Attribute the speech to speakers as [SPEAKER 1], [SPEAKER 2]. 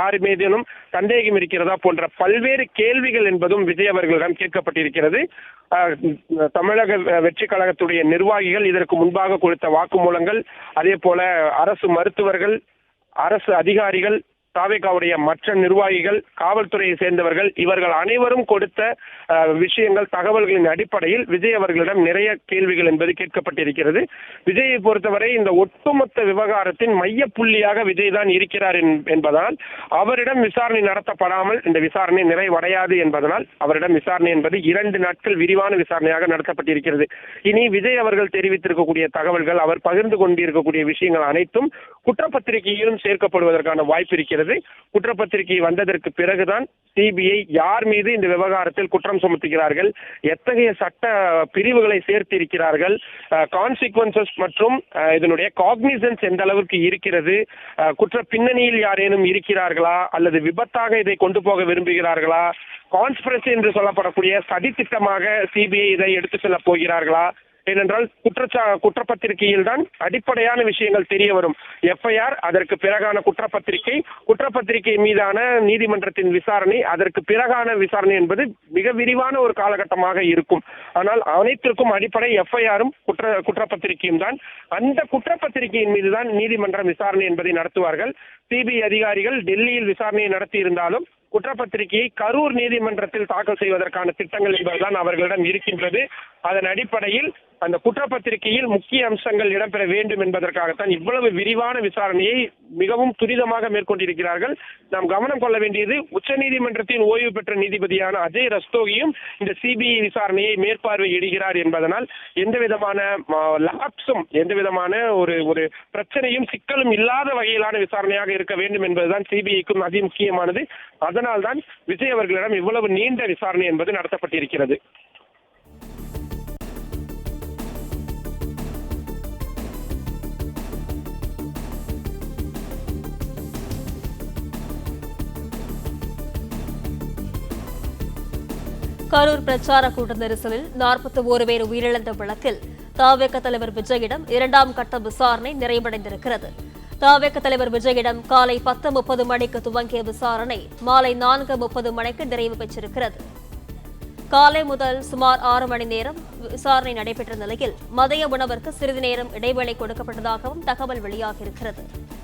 [SPEAKER 1] யார் மீதேனும் சந்தேகம் இருக்கிறதா போன்ற பல்வேறு கேள்விகள் என்பதும் விஜய் அவர்களிடம் கேட்கப்பட்டிருக்கிறது. தமிழக வெற்றி கழகத்துடைய நிர்வாகிகள் இதற்கு முன்பாக கொடுத்த வாக்குமூலங்கள், அதே போல அரசு மருத்துவர்கள், அரசு அதிகாரிகள், தாவேகாவுடைய மற்ற நிர்வாகிகள், காவல்துறையை சேர்ந்தவர்கள், இவர்கள் அனைவரும் கொடுத்த விஷயங்கள், தகவல்களின் அடிப்படையில் விஜய் அவர்களிடம் நிறைய கேள்விகள் என்பது கேட்கப்பட்டிருக்கிறது. விஜயை பொறுத்தவரை இந்த ஒட்டுமொத்த விவகாரத்தின் மைய புள்ளியாக விஜய் தான் இருக்கிறார் என்பதால் அவரிடம் விசாரணை நடத்தப்படாமல் இந்த விசாரணை நிறைவடையாது என்பதனால் அவரிடம் விசாரணை என்பது 2 நாட்கள் விரிவான விசாரணையாக நடத்தப்பட்டிருக்கிறது. இனி விஜய் அவர்கள் தெரிவித்திருக்கக்கூடிய தகவல்கள், அவர் பகிர்ந்து கொண்டிருக்கக்கூடிய விஷயங்கள் அனைத்தும் குற்றப்பத்திரிகையிலும் சேர்க்கப்படுவதற்கான வாய்ப்பு இருக்கிறது. குற்றப்பத்திரிகை வந்ததற்கு பிறகுதான் சிபிஐ யார் மீது இந்த விவகாரத்தில் குற்றம் சுமத்துகிறார்கள், எத்தகைய சட்ட பிரிவுகளை சேர்த்திருக்கிறார்கள், கான்சிக்வன்சஸ் மற்றும் இதனுடைய காக்னிசன்ஸ் எந்த அளவுக்கு இருக்கிறது, குற்ற பின்னணியில் யாரேனும் இருக்கிறார்களா அல்லது விபத்தாக இதை கொண்டு போக விரும்புகிறார்களா, கான்ஸ்பிரசி என்று சொல்லப்படக்கூடிய சதி திட்டமாக சிபிஐ இதை எடுத்து செல்ல போகிறார்களா, ஏனென்றால் குற்றப்பத்திரிகையில் தான் அடிப்படையான விஷயங்கள் தெரிய வரும். எஃப்ஐஆர், அதற்கு பிறகான குற்றப்பத்திரிகை மீதான நீதிமன்றத்தின் விசாரணை, அதற்கு பிறகான விசாரணை என்பது மிக விரிவான ஒரு காலகட்டமாக இருக்கும். ஆனால் அனைத்திற்கும் அடிப்படை எஃப்ஐஆரும் குற்றப்பத்திரிகையும் தான். அந்த குற்றப்பத்திரிகையின் மீதுதான் நீதிமன்றம் விசாரணை என்பதை நடத்துவார்கள். சிபிஐ அதிகாரிகள் டெல்லியில் விசாரணையை நடத்தி இருந்தாலும் குற்றப்பத்திரிகையை கரூர் நீதிமன்றத்தில் தாக்கல் செய்வதற்கான திட்டங்கள் என்பதுதான் அவர்களிடம் இருக்கின்றது. அதன் அடிப்படையில் அந்த குற்றப்பத்திரிகையில் முக்கிய அம்சங்கள் இடம்பெற வேண்டும் என்பதற்காகத்தான் இவ்வளவு விரிவான விசாரணையை மிகவும் துரிதமாக மேற்கொண்டிருக்கிறார்கள். நாம் கவனம் கொள்ள வேண்டியது, உச்சநீதிமன்றத்தின் ஓய்வு பெற்ற நீதிபதியான அஜய் ரஸ்தோகியும் இந்த சிபிஐ விசாரணையை மேற்பார்வையிடுகிறார் என்பதனால் எந்த விதமான லாப்ஸும், எந்த விதமான ஒரு பிரச்சனையும் சிக்கலும் இல்லாத வகையிலான விசாரணையாக இருக்க வேண்டும் என்பதுதான் சிபிஐக்கும் அதி முக்கியமானது. அதனால்தான் விஜய் அவர்களிடம் இவ்வளவு நீண்ட விசாரணை என்பது நடத்தப்பட்டிருக்கிறது.
[SPEAKER 2] கரூர் பிரச்சார கூட்ட நெரிசலில் 41 பேர் உயிரிழந்த வழக்கில் தவேக தலைவர் விஜயிடம் 2ஆம் கட்ட விசாரணை நிறைவடைந்திருக்கிறது. தவேக தலைவர் விஜயிடம் காலை 10:30 மணிக்கு துவங்கிய விசாரணை மாலை 4:30 மணிக்கு நிறைவு பெற்றிருக்கிறது. காலை முதல் சுமார் 6 மணி நேரம் விசாரணை நடைபெற்ற நிலையில் மதிய உணவிற்கு சிறிது நேரம் இடைவேளை கொடுக்கப்பட்டதாகவும் தகவல் வெளியாகியிருக்கிறது.